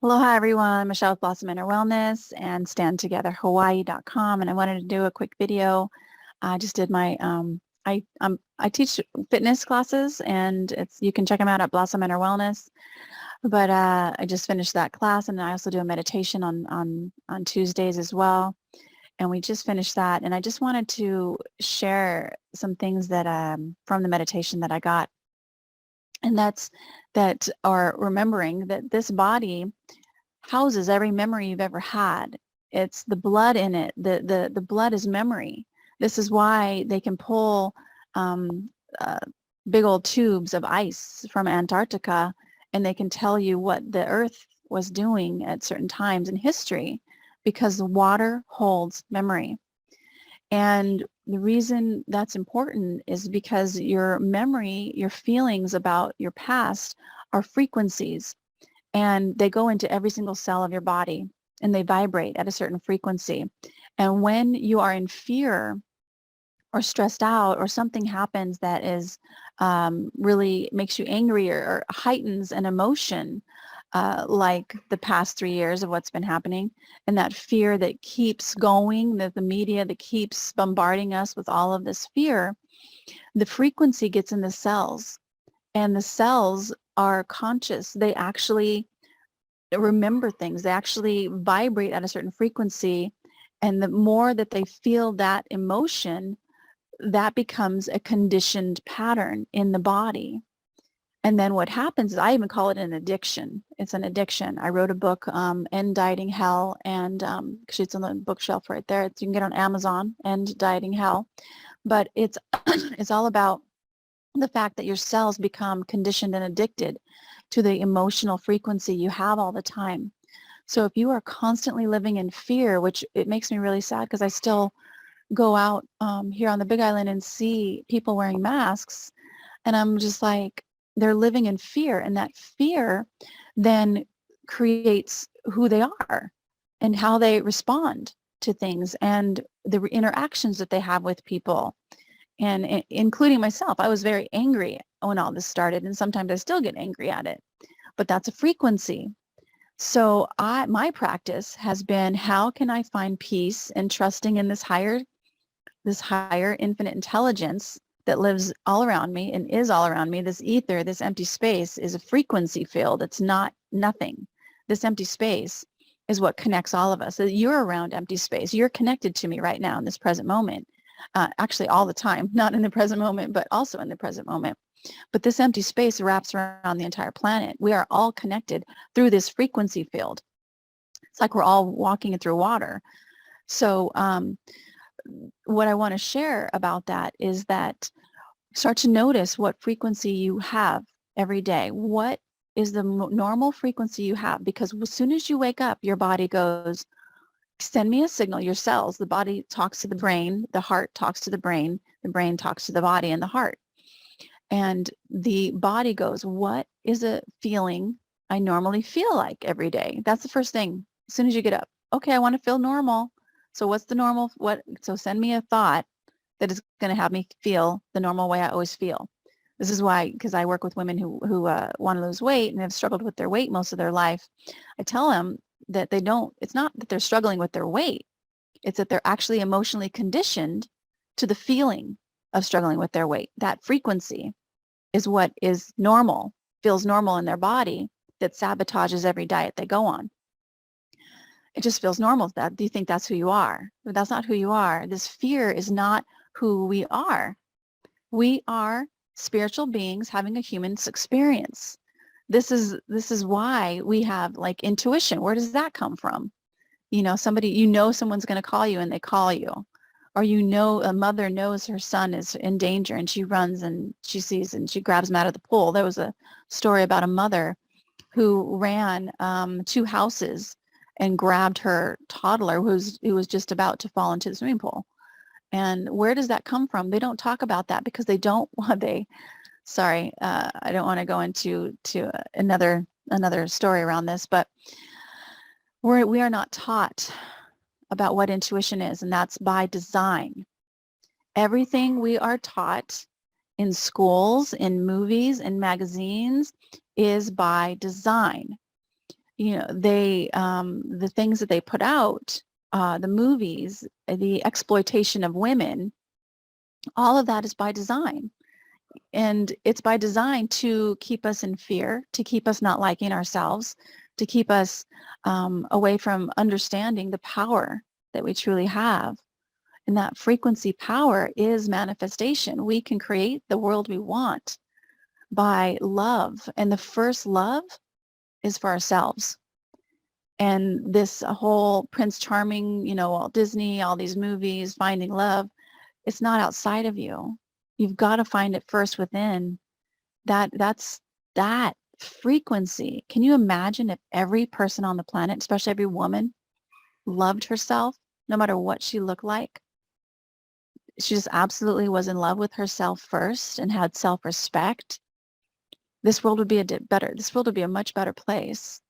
Aloha everyone, Michelle with Blossom Inner Wellness and StandTogetherHawaii.com, and I wanted to do a quick video. I just did my I teach fitness classes, and you can check them out at Blossom Inner Wellness. But I just finished that class, and I also do a meditation on Tuesdays as well. And we just finished that, and I just wanted to share some things that from the meditation that I got, and that are remembering that this body houses every memory you've ever had. It's the blood in it. The blood is memory. This is why they can pull um, uh, big old tubes of ice from Antarctica, and they can tell you what the Earth was doing at certain times in history, because the water holds memory. And the reason that's important is because your memory, your feelings about your past are frequencies, and they go into every single cell of your body, and they vibrate at a certain frequency. And when you are in fear or stressed out, or something happens that is really makes you angry, or heightens an emotion, like the past 3 years of what's been happening, and that fear that keeps going, the media that keeps bombarding us with all of this fear, the frequency gets in the cells, and the cells are conscious. They actually remember things. They actually vibrate at a certain frequency, and the more that they feel that emotion, that becomes a conditioned pattern in the body. And then what happens is, I even call it an addiction. It's an addiction. I wrote a book, End Dieting Hell, and it's on the bookshelf right there. You can get on Amazon, End Dieting Hell. But it's it's all about the fact that your cells become conditioned and addicted to the emotional frequency you have all the time. So if you are constantly living in fear, which it makes me really sad, because I still go out here on the Big Island and see people wearing masks, and I'm just like, they're living in fear, and that fear then creates who they are and how they respond to things, and the interactions that they have with people, and including myself. I was very angry when all this started, and sometimes I still get angry at it, but that's a frequency. So my practice has been, how can I find peace and trusting in this higher infinite intelligence that lives all around me and is all around me. This ether, this empty space, is a frequency field. It's not nothing. This empty space is what connects all of us. So you're around empty space. You're connected to me right now in this present moment. Actually, all the time, not in the present moment, but also in the present moment. But this empty space wraps around the entire planet. We are all connected through this frequency field. It's like we're all walking through water. So what I want to share about that is that start to notice what frequency you have every day. What is the normal frequency you have? Because as soon as you wake up, your body goes, send me a signal. Your cells, the body talks to the brain, the heart talks to the brain talks to the body and the heart. And the body goes, what is a feeling I normally feel like every day? That's the first thing. As soon as you get up, okay, I want to feel normal. So what's the normal? So send me a thought that is going to have me feel the normal way I always feel. This is why, because I work with women who want to lose weight and have struggled with their weight most of their life. I tell them that it's not that they're struggling with their weight. It's that they're actually emotionally conditioned to the feeling of struggling with their weight. That frequency is what is normal, feels normal in their body, that sabotages every diet they go on. It just feels normal. Do you think that's who you are? But that's not who you are. This fear is not who we are. We are spiritual beings having a human experience. This is why we have like intuition. Where does that come from? Someone's going to call you, and they call you. Or a mother knows her son is in danger, and she runs and she sees and she grabs him out of the pool. There was a story about a mother who ran 2 houses and grabbed her toddler who was just about to fall into the swimming pool. And where does that come from? They don't talk about that because they don't want I don't want to go into another story around this, but we are not taught about what intuition is, and that's by design. Everything we are taught in schools, in movies, in magazines is by design. you know, they, the things that they put out, the movies, the exploitation of women, all of that is by design. And it's by design to keep us in fear, to keep us not liking ourselves, to keep us away from understanding the power that we truly have. And that frequency power is manifestation. We can create the world we want by love. And the first love is for ourselves. And this whole Prince Charming, you know, Walt Disney, all these movies, finding love, it's not outside of you. You've got to find it first within. That's that frequency. Can you imagine if every person on the planet, especially every woman, loved herself, no matter what she looked like? She just absolutely was in love with herself first and had self-respect. This world would be this world would be a much better place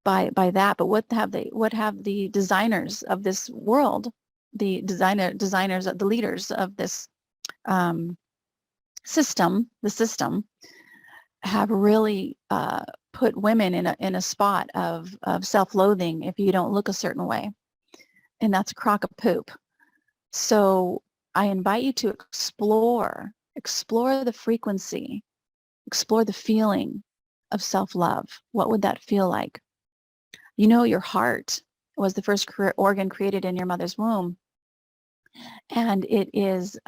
by that. But what have the designers of this world, the the leaders of this system, the system, have really put women in a spot of self-loathing if you don't look a certain way. And that's a crock of poop. So I invite you to explore the frequency, explore the feeling of self-love. What would that feel like? You know, your heart was the first organ created in your mother's womb. And it is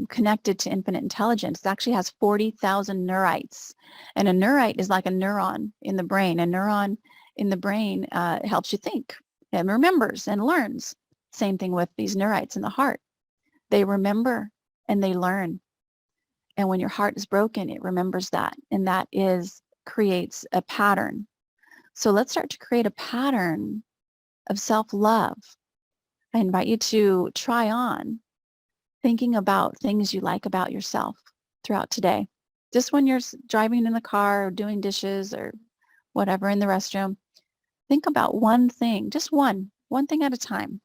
connected to infinite intelligence. It actually has 40,000 neurites. And a neurite is like a neuron in the brain. A neuron in the brain helps you think and remembers and learns. Same thing with these neurites in the heart. They remember and they learn. And when your heart is broken, it remembers that. And that creates a pattern. So let's start to create a pattern of self-love. I invite you to try on thinking about things you like about yourself throughout today. Just when you're driving in the car or doing dishes or whatever in the restroom, think about one thing, just one thing at a time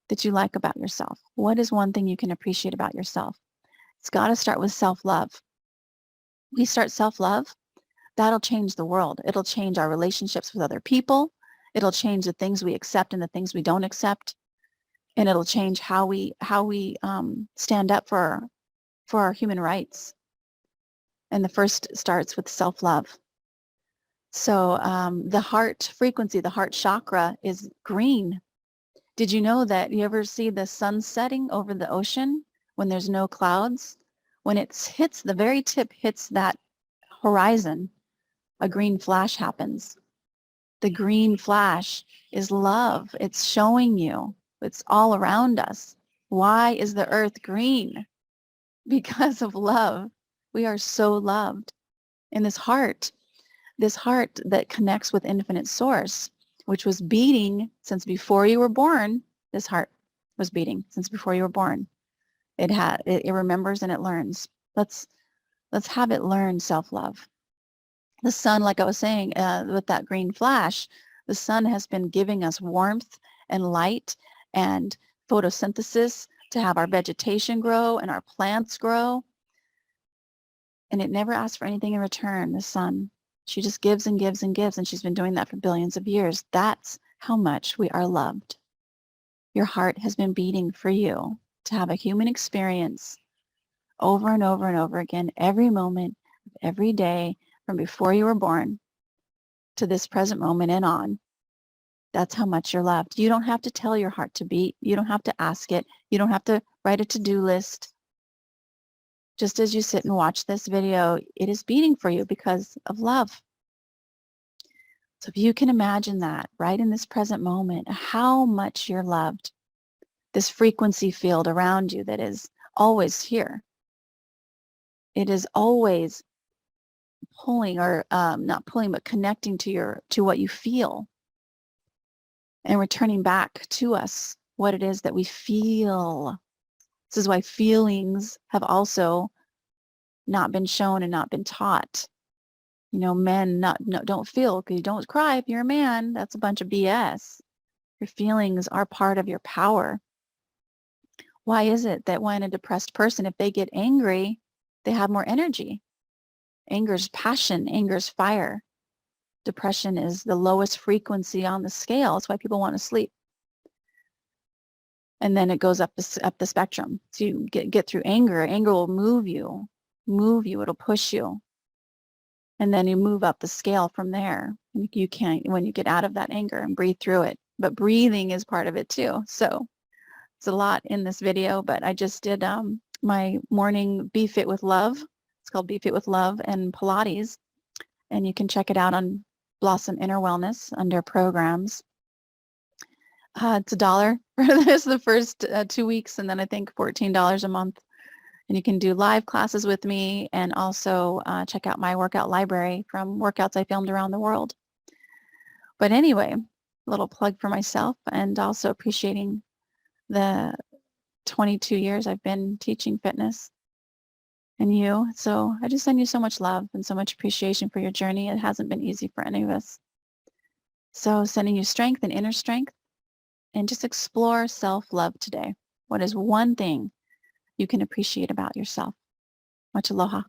that you like about yourself. What is one thing you can appreciate about yourself? It's got to start with self-love. We start self-love, that'll change the world. It'll change our relationships with other people. It'll change the things we accept and the things we don't accept. And it'll change how we stand up for our human rights. And the first starts with self-love. So the heart frequency, the heart chakra is green. Did you know that you ever see the sun setting over the ocean when there's no clouds? When it hits, the very tip hits that horizon, a green flash happens. The green flash is love. It's showing you. It's all around us. Why is the earth green? Because of love. We are so loved. And this heart that connects with infinite source, which was beating since before you were born, this heart was beating since before you were born. It remembers and it learns. Let's have it learn self-love. The sun, like I was saying, with that green flash, the sun has been giving us warmth and light and photosynthesis to have our vegetation grow and our plants grow. And it never asks for anything in return, the sun. She just gives and gives and gives, and she's been doing that for billions of years. That's how much we are loved. Your heart has been beating for you to have a human experience over and over and over again, every moment, every day, from before you were born to this present moment and on. That's how much you're loved. You don't have to tell your heart to beat. You don't have to ask it. You don't have to write a to-do list. Just as you sit and watch this video, it is beating for you because of love. So if you can imagine that right in this present moment, how much you're loved, this frequency field around you that is always here. It is always pulling, or not pulling, but connecting to what you feel and returning back to us what it is that we feel. This is why feelings have also not been shown and not been taught. You know, men don't feel because you don't cry if you're a man. That's a bunch of BS. Your feelings are part of your power. Why is it that when a depressed person, if they get angry, they have more energy? Anger's passion, anger's fire. depression is the lowest frequency on the scale. That's why people want to sleep. And then it goes up the spectrum. So you get through anger. Anger will move you. It'll push you. And then you move up the scale from there. You can't, when you get out of that anger and breathe through it. But breathing is part of it too. So it's a lot in this video, but I just did my morning Be Fit with Love. It's called Be Fit with Love and Pilates. And you can check it out on Blossom Inner Wellness under programs. It's $1 for this the first 2 weeks, and then I think $14 a month. And you can do live classes with me and also check out my workout library from workouts I filmed around the world. But anyway, a little plug for myself and also appreciating the 22 years I've been teaching fitness and you. So I just send you so much love and so much appreciation for your journey. It hasn't been easy for any of us. So sending you strength and inner strength, and just explore self-love today. What is one thing you can appreciate about yourself? Much aloha.